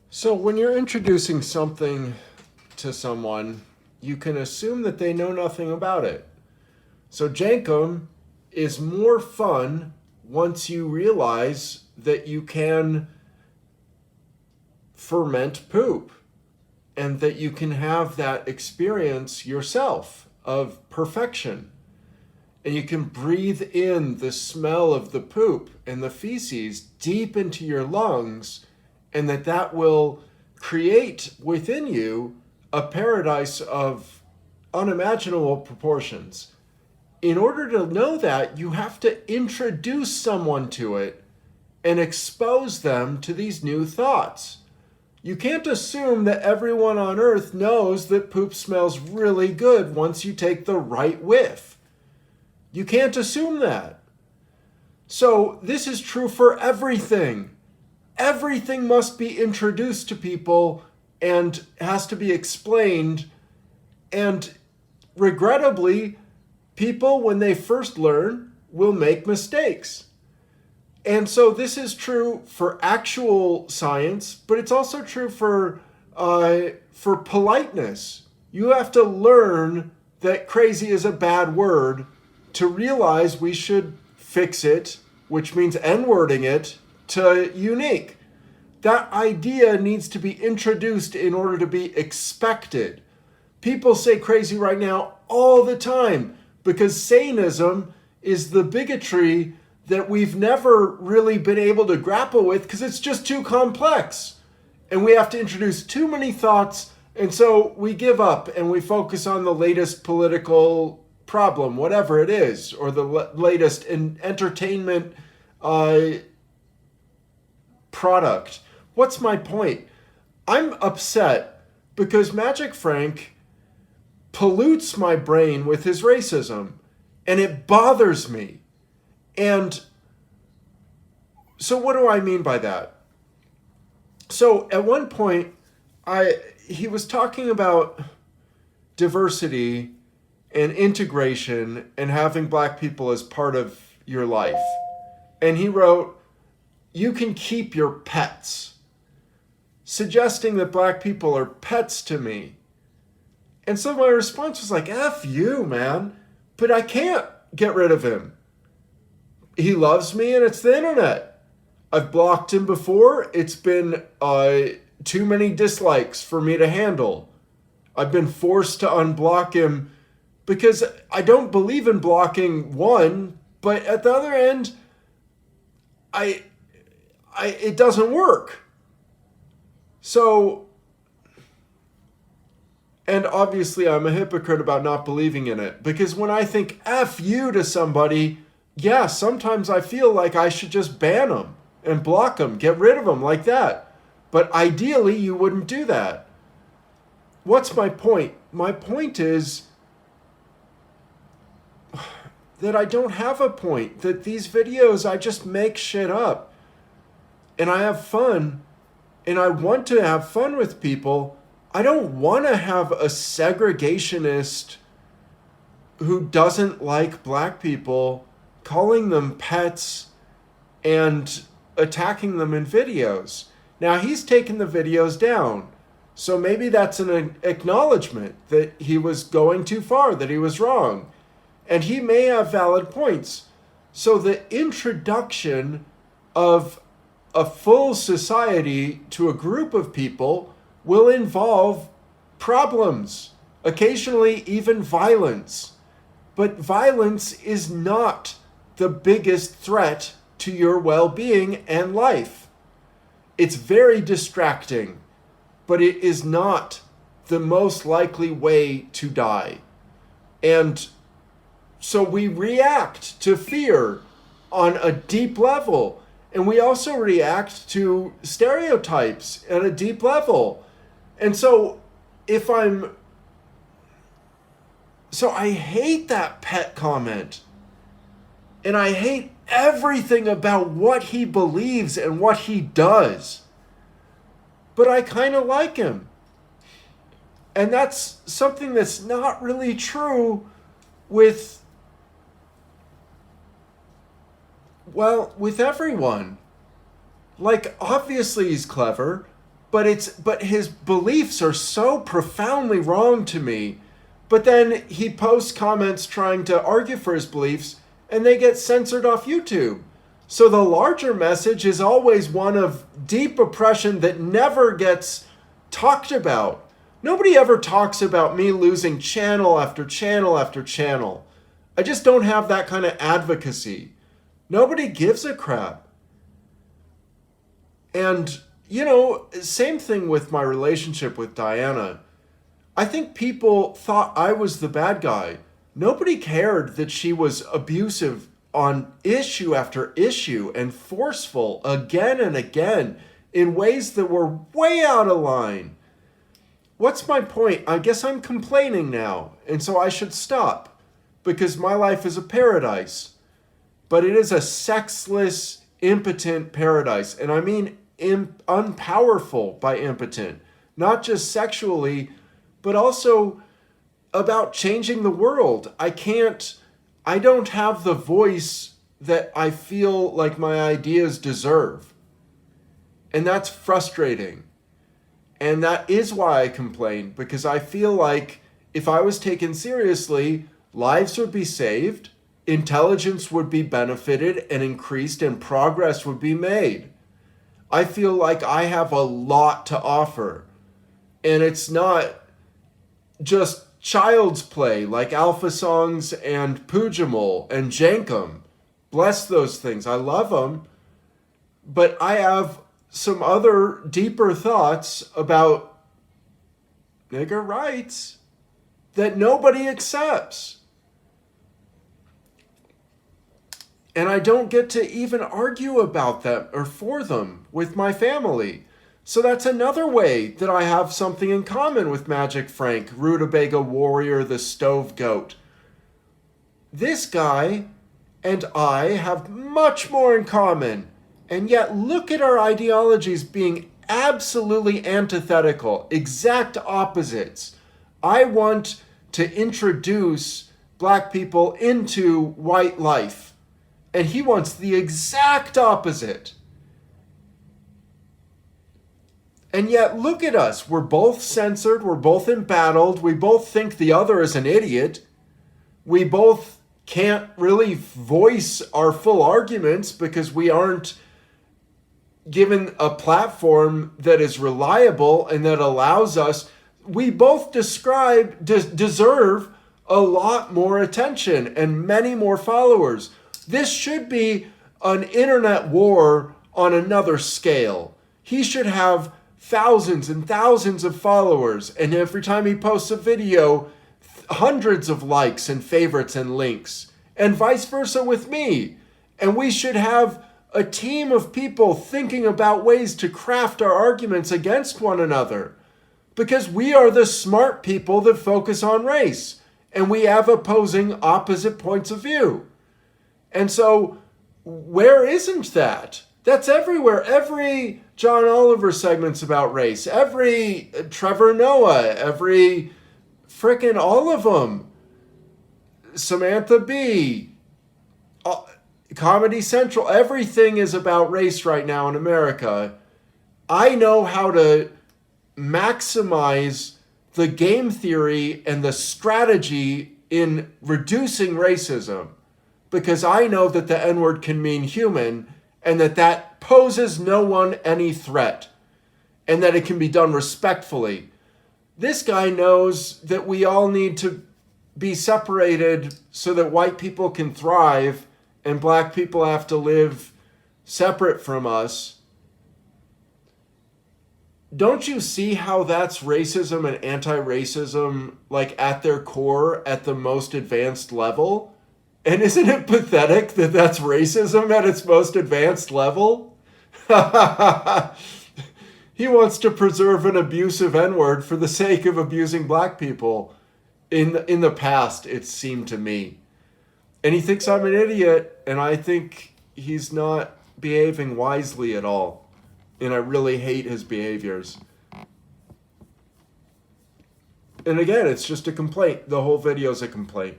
So, when you're introducing something to someone, you can assume that they know nothing about it. So, Jankum is more fun once you realize that you can ferment poop and that you can have that experience yourself of perfection. And you can breathe in the smell of the poop and the feces deep into your lungs, and that will create within you a paradise of unimaginable proportions. In order to know that, you have to introduce someone to it and expose them to these new thoughts. You can't assume that everyone on earth knows that poop smells really good once you take the right whiff. You can't assume that. So, this is true for everything. Everything must be introduced to people and has to be explained. And regrettably, people, when they first learn, will make mistakes. And so this is true for actual science, but it's also true for politeness. You have to learn that crazy is a bad word to realize we should fix it, which means N-wording it, to unique. That idea needs to be introduced in order to be expected. People say crazy right now all the time because saneism is the bigotry that we've never really been able to grapple with because it's just too complex. And we have to introduce too many thoughts, and so we give up and we focus on the latest political problem, whatever it is, or the latest entertainment product. What's my point? I'm upset because Magic Frank pollutes my brain with his racism, and it bothers me. And so what do I mean by that? So at one point, he was talking about diversity and integration and having black people as part of your life. And he wrote, "You can keep your pets," suggesting that black people are pets to me. And so my response was like, F you, man. But I can't get rid of him. He loves me, and it's the internet. I've blocked him before. It's been too many dislikes for me to handle. I've been forced to unblock him because I don't believe in blocking one, but at the other end, it doesn't work. So, and obviously I'm a hypocrite about not believing in it, because when I think F you to somebody, yeah, sometimes I feel like I should just ban them and block them, get rid of them like that. But ideally, you wouldn't do that. What's my point? My point is that I don't have a point, that these videos, I just make shit up. And I have fun, and I want to have fun with people. I don't want to have a segregationist who doesn't like black people calling them pets and attacking them in videos. Now, he's taken the videos down. So maybe that's an acknowledgement that he was going too far, that he was wrong. And he may have valid points. So the introduction of a full society to a group of people will involve problems, occasionally even violence. But violence is not the biggest threat to your well-being and life. It's very distracting, but it is not the most likely way to die. And so we react to fear on a deep level, and we also react to stereotypes at a deep level. And so I hate that pet comment. And I hate everything about what he believes and what he does. But I kind of like him. And that's something that's not really true with everyone. Like, obviously he's clever. but his beliefs are so profoundly wrong to me. But then he posts comments trying to argue for his beliefs, and they get censored off YouTube. So the larger message is always one of deep oppression that never gets talked about. Nobody ever talks about me losing channel after channel after channel. I just don't have that kind of advocacy. Nobody gives a crap. And, same thing with my relationship with Diana. I think people thought I was the bad guy. Nobody cared that she was abusive on issue after issue and forceful again and again in ways that were way out of line. What's my point? I guess I'm complaining now, and so I should stop because my life is a paradise. But it is a sexless, impotent paradise. And I mean unpowerful by impotent, not just sexually, but also about changing the world. I don't have the voice that I feel like my ideas deserve. And that's frustrating. And that is why I complain, because I feel like if I was taken seriously, lives would be saved, intelligence would be benefited and increased, and progress would be made. I feel like I have a lot to offer. And it's not just child's play like Alpha Songs and Poojamal and Jankum. Bless those things. I love them. But I have some other deeper thoughts about nigger rights that nobody accepts. And I don't get to even argue about them or for them with my family. So that's another way that I have something in common with Magic Frank, Rutabaga Warrior, the Stove Goat. This guy and I have much more in common. And yet look at our ideologies being absolutely antithetical, exact opposites. I want to introduce black people into white life. And he wants the exact opposite. And yet, look at us. We're both censored. We're both embattled. We both think the other is an idiot. We both can't really voice our full arguments because we aren't given a platform that is reliable and that allows us. We both deserve a lot more attention and many more followers. This should be an internet war on another scale. He should have thousands and thousands of followers, and every time he posts a video, hundreds of likes and favorites and links, and vice versa with me. And we should have a team of people thinking about ways to craft our arguments against one another, because we are the smart people that focus on race, and we have opposite points of view. And so, where isn't that? That's everywhere. Every John Oliver segment's about race. Every Trevor Noah. Every frickin' all of them. Samantha Bee. Comedy Central. Everything is about race right now in America. I know how to maximize the game theory and the strategy in reducing racism, because I know that the N-word can mean human and that poses no one any threat and that it can be done respectfully. This guy knows that we all need to be separated so that white people can thrive and black people have to live separate from us. Don't you see how that's racism and anti-racism, like at their core, at the most advanced level? And isn't it pathetic that that's racism at its most advanced level? He wants to preserve an abusive N-word for the sake of abusing black people. In the past, it seemed to me. And he thinks I'm an idiot, and I think he's not behaving wisely at all. And I really hate his behaviors. And again, it's just a complaint. The whole video is a complaint.